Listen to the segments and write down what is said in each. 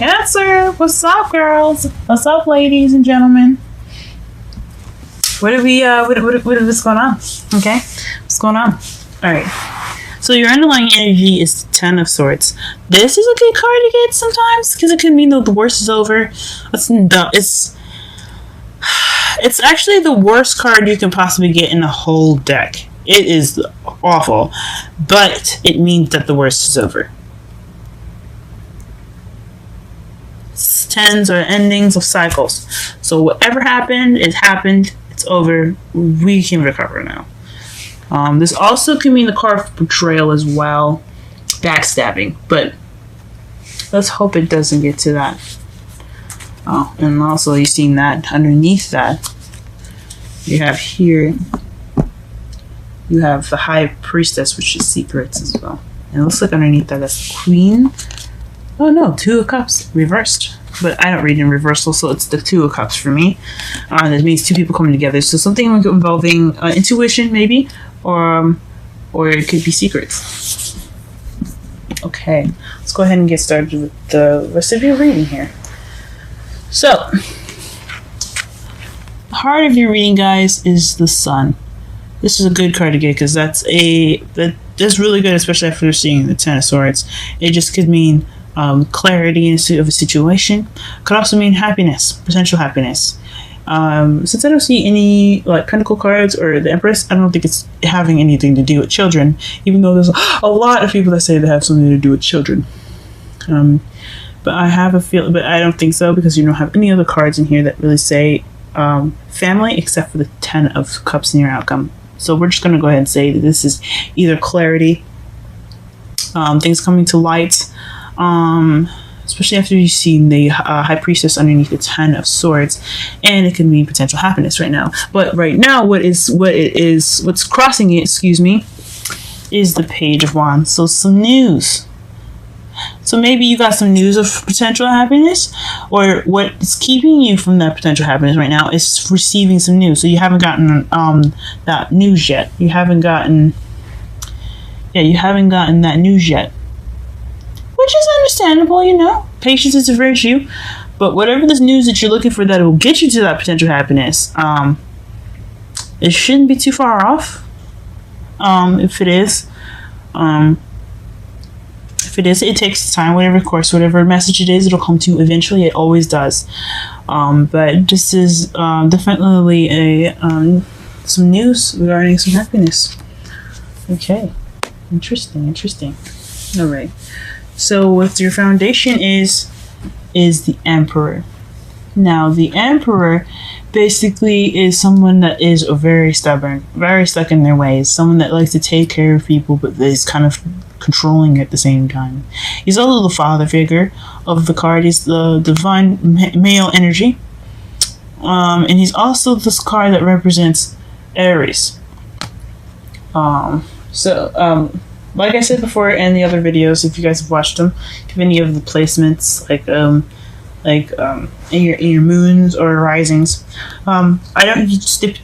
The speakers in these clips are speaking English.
Cancer, what's up, girls? What's up, ladies and gentlemen? What is going on? Okay, what's going on? All right. So your underlying energy is the Ten of Swords. This is a good card to get sometimes because it could mean that the worst is over. It's actually the worst card you can possibly get in the whole deck. It is awful, but it means that the worst is over. Tens are endings of cycles. So whatever happened, it happened. It's over. We can recover now. This also can mean the card for betrayal as well. Backstabbing. But let's hope it doesn't get to that. Oh, and also you've seen that underneath that. You have here, you have the High Priestess, which is secrets as well. And it looks like underneath that, that's the Queen. Oh no, Two of Cups, reversed. But I don't read in reversal, so it's the Two of Cups for me. That means two people coming together. So something involving intuition, maybe, or it could be secrets. Okay, let's go ahead and get started with the rest of your reading here. So, the heart of your reading, guys, is the Sun. This is a good card to get because that's really good, especially after seeing the Ten of Swords. It just could mean clarity of a situation. Could also mean happiness, potential happiness. Since I don't see any like Pentacle cards or the Empress, I don't think it's having anything to do with children, even though there's a lot of people that say they have something to do with children. But I have a feeling, but I don't think so because you don't have any other cards in here that really say family except for the Ten of Cups in your outcome. So we're just going to go ahead and say that this is either clarity, things coming to light, especially after you've seen the High Priestess underneath the Ten of Swords, and it can mean potential happiness right now. But right now, what's crossing it, is the Page of Wands. So some news. So maybe you got some news of potential happiness, or what's keeping you from that potential happiness right now is receiving some news. So you haven't gotten that news yet. You haven't gotten that news yet. Which is understandable, you know. Patience is a virtue. But whatever this news that you're looking for that will get you to that potential happiness, it shouldn't be too far off. If it is, it takes time. Whatever message it is, it'll come to you eventually. It always does. But this is definitely some news regarding some happiness. Okay, interesting. All right. So what your foundation is the Emperor. Now the Emperor basically is someone that is very stubborn, very stuck in their ways, someone that likes to take care of people but is kind of controlling at the same time. He's also the father figure of the card. He's the divine male energy. And he's also this card that represents Aries. Like I said before in the other videos, if you guys have watched them, if any of the placements, in your moons or risings, I don't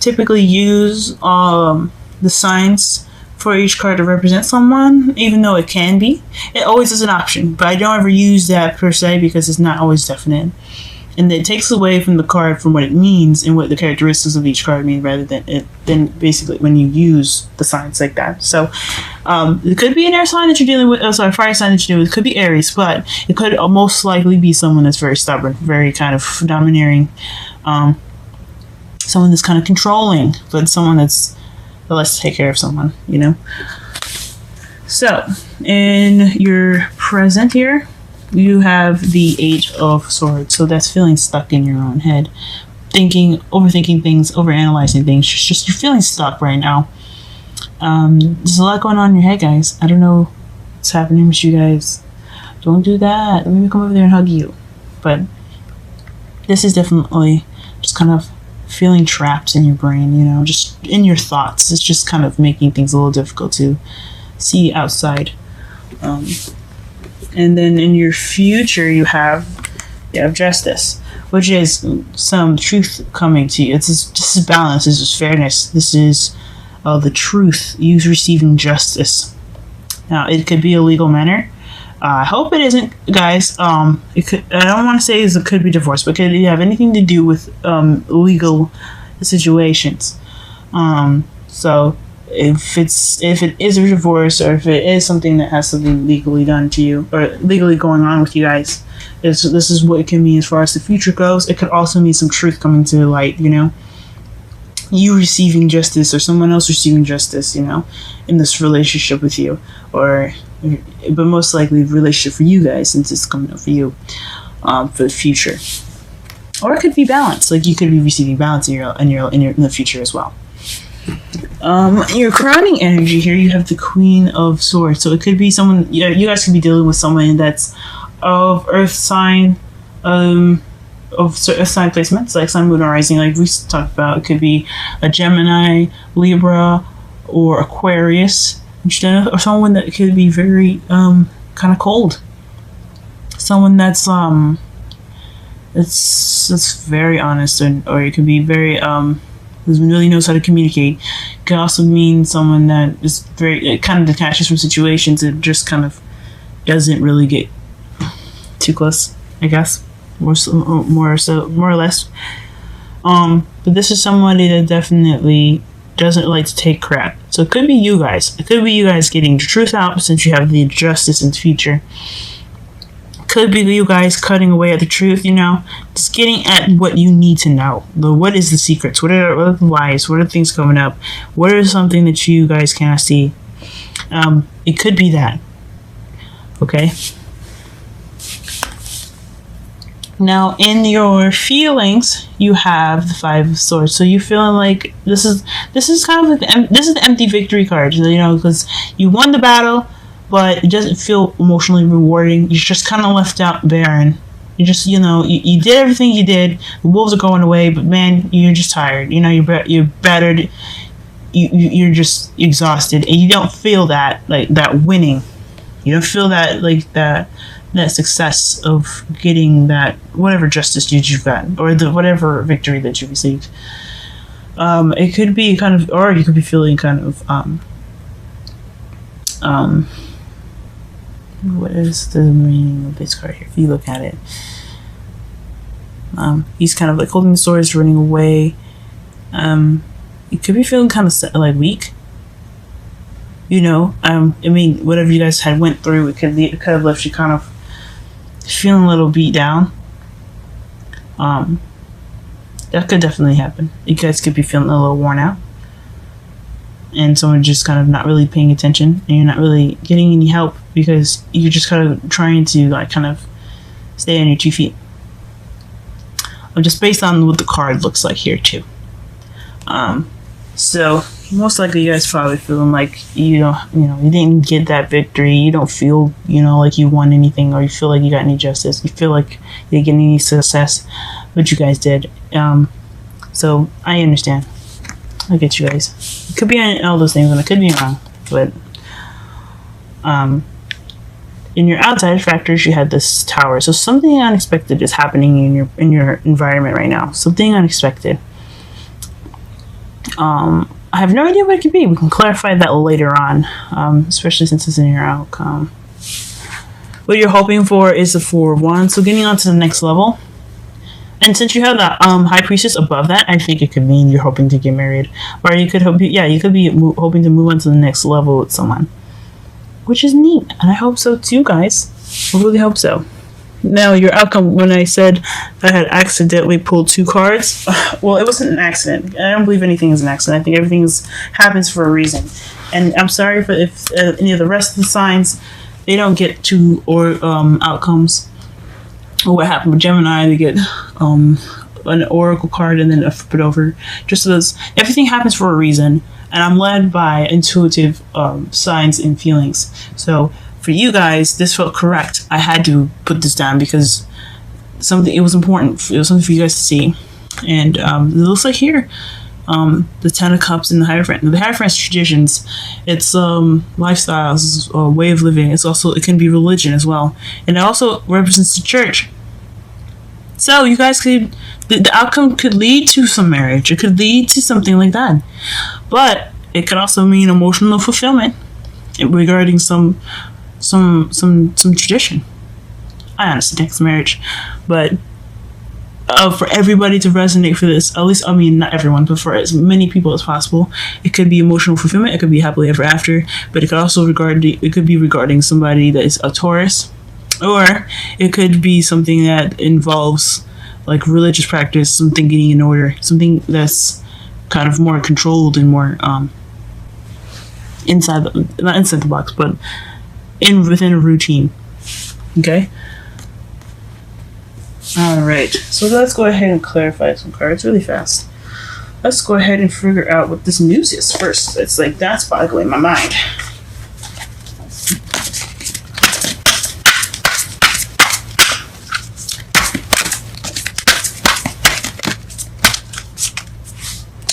typically use the signs for each card to represent someone, even though it can be. It always is an option, but I don't ever use that per se because it's not always definite. And it takes away from the card from what it means and what the characteristics of each card mean, rather than basically when you use the signs like that. So it could be an air sign that you're dealing with, fire sign that you're dealing with. It could be Aries, but it could most likely be someone that's very stubborn, very kind of domineering, someone that's kind of controlling, but someone that likes to take care of someone, you know. So in your present here, you have the Eight of Swords. So that's feeling stuck in your own head, overthinking things, overanalyzing things. Just you're feeling stuck right now. There's a lot going on in your head, guys. I don't know what's happening with you guys. Don't do that. Let me come over there and hug you. But this is definitely just kind of feeling trapped in your brain, you know, just in your thoughts. It's just kind of making things a little difficult to see outside. And then in your future, you have justice, which is some truth coming to you. This is balance. This is fairness. This is the truth. You receiving justice. Now, it could be a legal manner. I hope it isn't, guys. It could. I don't want to say it could be divorce, but could it have anything to do with legal situations? So if it is a divorce, or if it is something that has something legally done to you, or legally going on with you guys, this is what it can mean as far as the future goes. It could also mean some truth coming to the light. You receiving justice, or someone else receiving justice. In this relationship with you, but most likely relationship for you guys, since it's coming up for you, for the future. Or it could be balance. Like, you could be receiving balance in the future as well. Your crowning energy here, you have the Queen of Swords. So it could be someone. You guys could be dealing with someone that's of Earth sign, of Earth sign placements, like Sun, Moon, or Rising. Like we talked about, it could be a Gemini, Libra, or Aquarius, or someone that could be very kind of cold. Someone that's very honest, or it could be very who really knows how to communicate. It could also mean someone that is very kind of detaches from situations and just kind of doesn't really get too close, I guess, more or less. But this is somebody that definitely doesn't like to take crap. So it could be you guys. It could be you guys getting the truth out, since you have the justice in the future. Could be you guys cutting away at the truth, just getting at what you need to know. What is the secrets? What are the lies? What are things coming up? What is something that you guys cannot see? It could be that. Okay. Now, in your feelings, you have the Five of Swords. So you're feeling like this is kind of like this is the empty victory card, because you won the battle, but it doesn't feel emotionally rewarding. You're just kind of left out barren. You just, you did everything you did. The wolves are going away, but man, you're just tired. You're battered. You're just exhausted, and you don't feel that that winning. You don't feel that that success of getting that whatever justice you've gotten, or the whatever victory that you received. It could be kind of, or you could be feeling kind of what is the meaning of this card here? If you look at it, he's kind of like holding the swords, running away. You could be feeling kind of like weak. Whatever you guys had went through, it could have left you kind of feeling a little beat down. That could definitely happen. You guys could be feeling a little worn out, and someone just kind of not really paying attention, and you're not really getting any help because you're just kind of trying to kind of stay on your 2 feet. Just based on what the card looks like here too. So most likely you guys probably feeling like you didn't get that victory. You don't feel like you won anything, or you feel like you got any justice. You feel like you didn't get any success, but you guys did. So I understand. I get you guys. It could be all those things, and I could be wrong, but in your outside factors, you had this Tower. So something unexpected is happening in your environment right now. Something unexpected. I have no idea what it could be. We can clarify that later on, especially since it's in your outcome. What you're hoping for is the Four of Wands, so getting on to the next level. And since you have the High Priestess above that, I think it could mean you're hoping to get married, or you could be hoping to move on to the next level with someone, which is neat, and I hope so too, guys. I really hope so. Now, your outcome, when I said I had accidentally pulled 2 cards, well, it wasn't an accident. I don't believe anything is an accident. I think everything happens for a reason. And I'm sorry if any of the rest of the signs, they don't get 2 outcomes. Or what happened with Gemini, they get an oracle card and then a flip it over. Just so everything happens for a reason. And I'm led by intuitive signs and feelings. So for you guys, this felt correct. I had to put this down because it was important. It was something for you guys to see. And it looks like here, the Ten of Cups and the Hierophant. The Hierophant's traditions. It's lifestyles, a way of living. It can be religion as well. And it also represents the church. So you guys the outcome could lead to some marriage. It could lead to something like that. But it could also mean emotional fulfillment regarding some some tradition. I honestly think it's marriage, but for everybody to resonate for this, at least, I mean, not everyone, but for as many people as possible, it could be emotional fulfillment, it could be happily ever after, but it could also it could be regarding somebody that is a Taurus, or it could be something that involves like religious practice, something getting in order, something that's kind of more controlled and more not inside the box, but within a routine. Okay. Alright, so let's go ahead and clarify some cards really fast. Let's go ahead and figure out what this news is first. It's like, that's boggling my mind.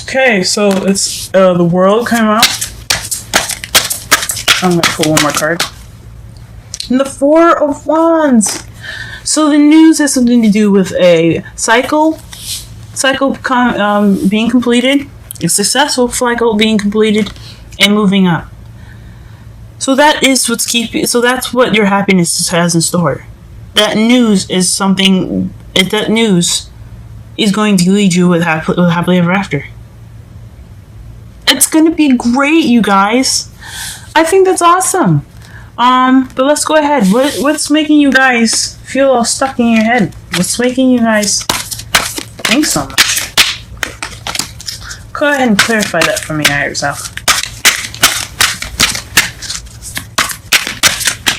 Okay, so it's the world came out. I'm going to pull one more card. And the Four of Wands. So the news has something to do with a cycle being completed, a successful cycle being completed, and moving up. So that is what's keeping. So that's what your happiness has in store. That news is something. That news is going to lead you with happily ever after. It's going to be great, you guys. I think that's awesome. But let's go ahead. What's making you guys feel all stuck in your head? What's making you guys think so much? Go ahead and clarify that for me yourself.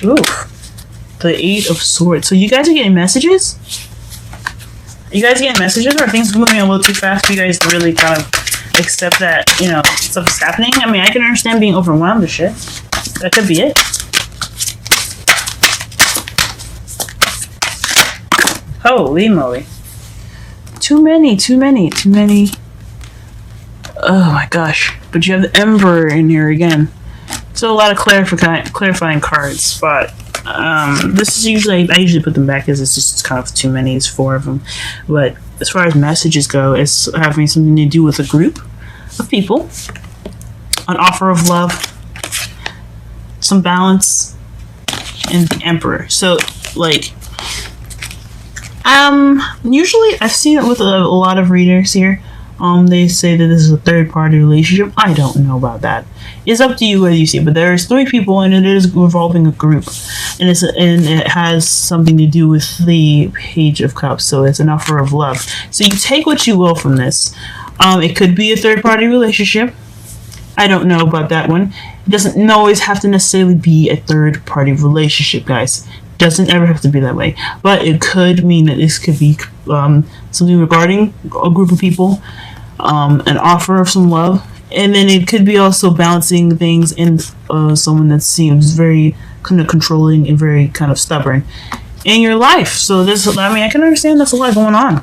Ooh, the Eight of Swords. So you guys are getting messages? Are you guys getting messages, or are things moving a little too fast for you guys to really kind of accept that, you know, stuff is happening? I mean, I can understand being overwhelmed with shit. That could be it. Holy moly. Too many. Oh my gosh. But you have the Emperor in here again. So a lot of clarifying cards, but this is usually, I usually put them back as it's just kind of too many. It's 4 of them. But as far as messages go, it's having something to do with a group of people, an offer of love, some balance, and the Emperor. So, like, usually I've seen it with a lot of readers here. They say that this is a third-party relationship. I don't know about that. It's up to you whether you see it, but there's 3 people, and it is involving a group, and it has something to do with the Page of Cups. So it's an offer of love. So you take what you will from this. It could be a third-party relationship. I don't know about that one. It doesn't always have to necessarily be a third-party relationship, guys. Doesn't ever have to be that way, but it could mean that this could be something regarding a group of people, an offer of some love, and then it could be also balancing things in someone that seems very kind of controlling and very kind of stubborn in your life. So this, I mean, I can understand that's a lot going on,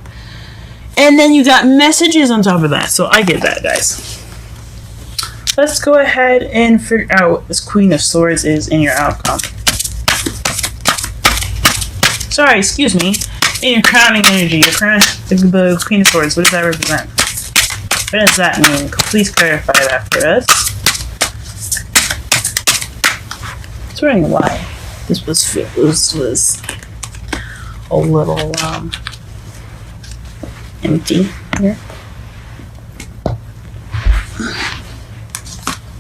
and then you got messages on top of that. So I get that, guys. Let's go ahead and figure out what this Queen of Swords is in your outcome. Sorry, excuse me. In your crowning energy, the Queen of Swords, what does that represent? What does that mean? Please clarify that for us. I was wondering why this was a little empty here.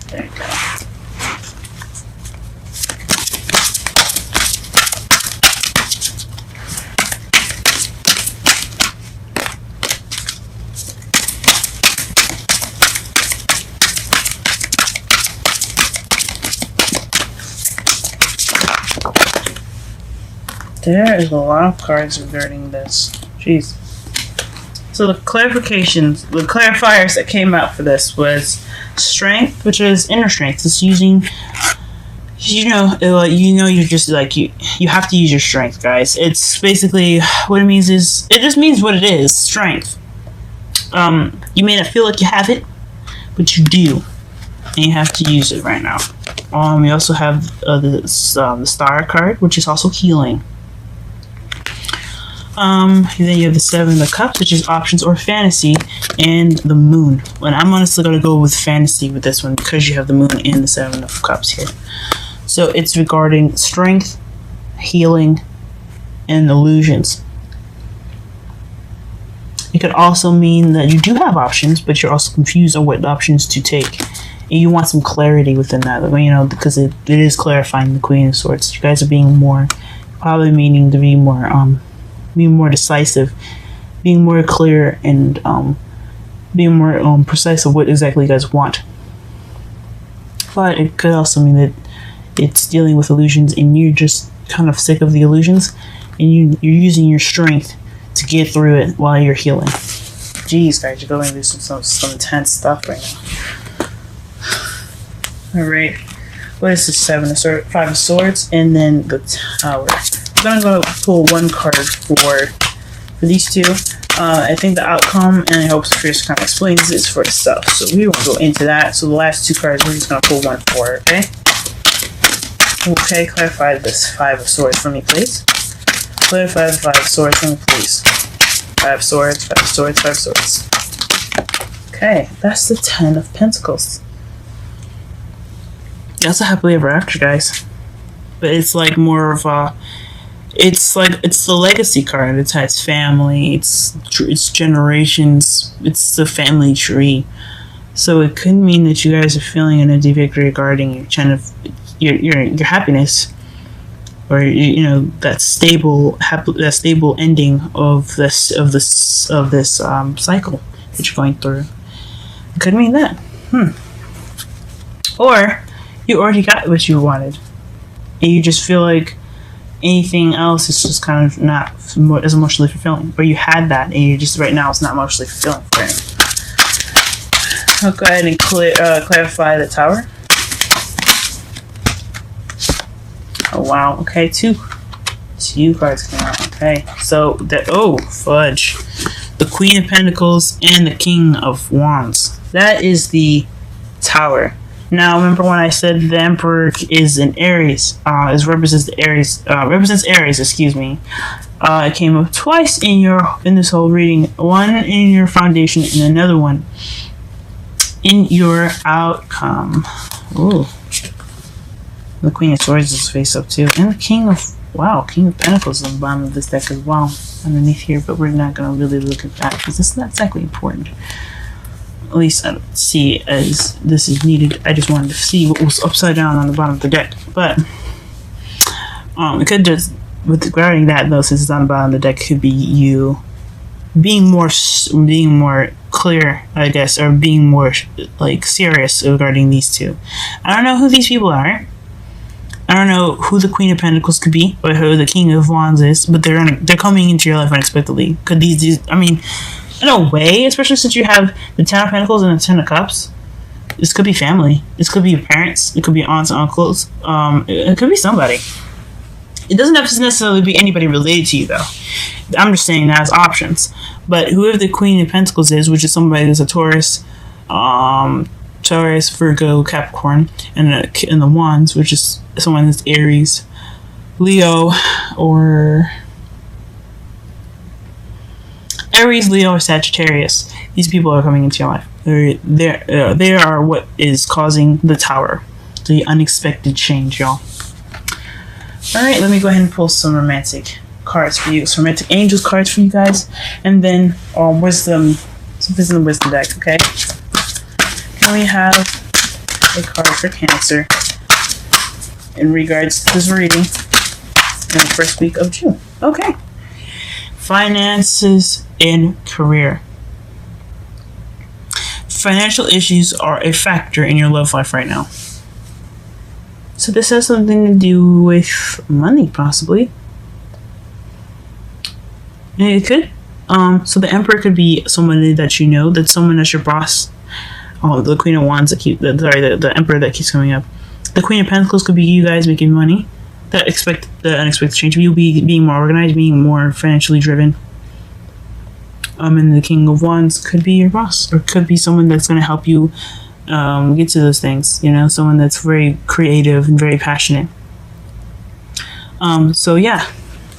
There you go. There is a lot of cards regarding this. Jeez. So the clarifications, the clarifiers that came out for this was strength, which is inner strength. It's using, you're just like, you have to use your strength, guys. It's basically, what it means is, it just means what it is, strength. You may not feel like you have it, but you do. And you have to use it right now. We also have the Star card, which is also healing. And then you have the Seven of Cups, which is options or fantasy, and the Moon. And I'm honestly going to go with fantasy with this one because you have the Moon and the Seven of Cups here. So it's regarding strength, healing, and illusions. It could also mean that you do have options, but you're also confused on what options to take. And you want some clarity within that, you know, because it is clarifying the Queen of Swords. You guys are being more, probably meaning to be more decisive, being more clear, and being more precise of what exactly you guys want. But it could also mean that it's dealing with illusions, and you're just kind of sick of the illusions, and you're using your strength to get through it while you're healing. Jeez, guys, you're going through some intense stuff right now. Alright. What is this? 5 of Swords, and then the Tower. I'm gonna go pull one card for these two. I think the outcome, and I hope Sophia kind of explains this for itself. So we won't go into that. So the last 2 cards, we're just gonna pull one for, okay? Okay, clarify this 5 of Swords for me, please. Clarify the 5 of Swords for me, please. 5 of Swords, 5 of Swords, 5 of Swords. Okay, that's the 10 of Pentacles. That's a happily ever after, guys. But it's like more of a, it's the legacy card. It has family, it's generations, it's the family tree. So it could mean that you guys are feeling an empty victory regarding your happiness, or you know, that stable ending of this cycle that you're going through. It could mean that. Or you already got what you wanted, and you just feel like anything else is just kind of not as emotionally fulfilling. Or you had that, and you just right now it's not emotionally fulfilling for you. I'll go ahead and clarify the Tower. Oh wow. Okay, two cards came out. Okay, so fudge, the Queen of Pentacles and the King of Wands. That is the Tower. Now, remember when I said the Emperor is in Aries, represents Aries, excuse me. It came up twice in this whole reading. One in your foundation and another one in your outcome. Ooh. The Queen of Swords is face up too. And the King of Pentacles on the bottom of this deck as well, underneath here, but we're not gonna really look at that because it's not exactly important. At least I don't see as this is needed. I just wanted to see what was upside down on the bottom of the deck. But it could just, with regarding that though, since it's on the bottom of the deck, could be you being more clear, I guess, or being more like serious regarding these two. I don't know who these people are. I don't know who the Queen of Pentacles could be, or who the King of Wands is, but they're coming into your life unexpectedly. Could these I mean, in a way, especially since you have the 10 of Pentacles and the 10 of Cups, this could be family. This could be your parents. It could be aunts and uncles. It could be somebody. It doesn't have to necessarily be anybody related to you, though. I'm just saying that as options. But whoever the Queen of Pentacles is, which is somebody that's a Taurus, Virgo, Capricorn, and the Wands, which is someone that's Aries, Leo, or Sagittarius. These people are coming into your life. They are what is causing the Tower, the unexpected change, y'all. All right, let me go ahead and pull some romantic cards for you, some romantic angels cards for you guys, and then wisdom. So this is the wisdom deck, okay? Can we have a card for Cancer in regards to this reading in the first week of June? Okay. Finances and career. Financial issues are a factor in your love life right now. So this has something to do with money, possibly. It could. So the Emperor could be somebody that you know, that's someone that's your boss. Oh, the Queen of Wands the Emperor that keeps coming up. The Queen of Pentacles could be you guys making money. The unexpected change of you being more organized, being more financially driven. And the King of Wands could be your boss, or could be someone that's going to help you get to those things. You know, someone that's very creative and very passionate. So yeah,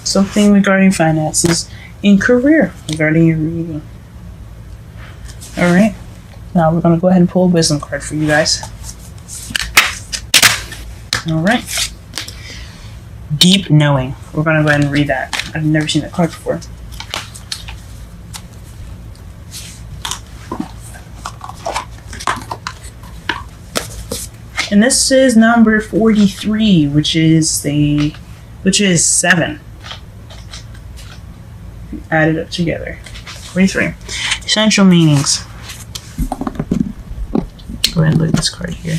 something regarding finances and career regarding your reading. All right, now we're going to go ahead and pull a wisdom card for you guys. All right. Deep knowing. We're gonna go ahead and read that. I've never seen that card before. And this is number 43, which is 7. Add it up together. 43. Essential meanings. Go ahead and look at this card here.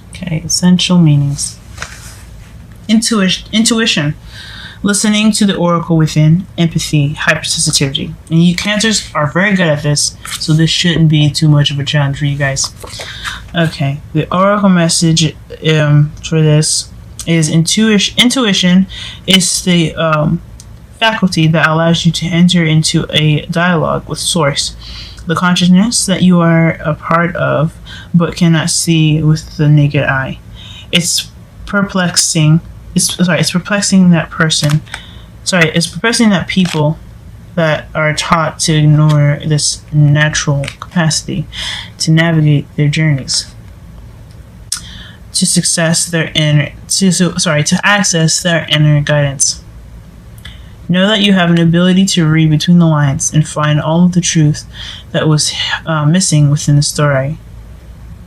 Okay, essential meanings. Intuition. Listening to the oracle within. Empathy. Hypersensitivity. And you Cancers are very good at this, so this shouldn't be too much of a challenge for you guys. Okay, the oracle message for this is intuition is the faculty that allows you to enter into a dialogue with source, the consciousness that you are a part of but cannot see with the naked eye. It's perplexing that people that are taught to ignore this natural capacity to navigate their journeys to access their inner guidance. Know that you have an ability to read between the lines and find all of the truth that was missing within the story.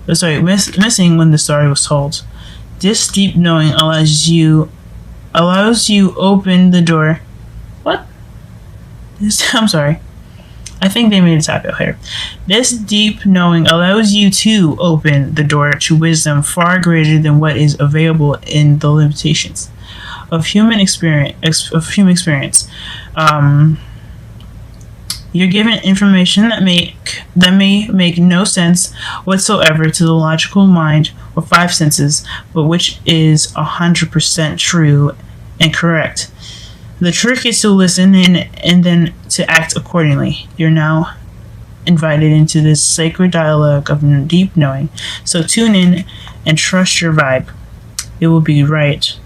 Missing when the story was told. This deep knowing allows you open the door. What? I'm sorry. I think they made a typo here. This deep knowing allows you to open the door to wisdom far greater than what is available in the limitations of human experience. You're given information that may make no sense whatsoever to the logical mind or five senses, but which is 100% true and correct. The trick is to listen and then to act accordingly. You're now invited into this sacred dialogue of deep knowing. So tune in and trust your vibe. It will be right.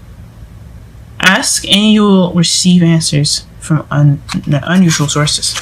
Ask and you will receive answers from unusual sources.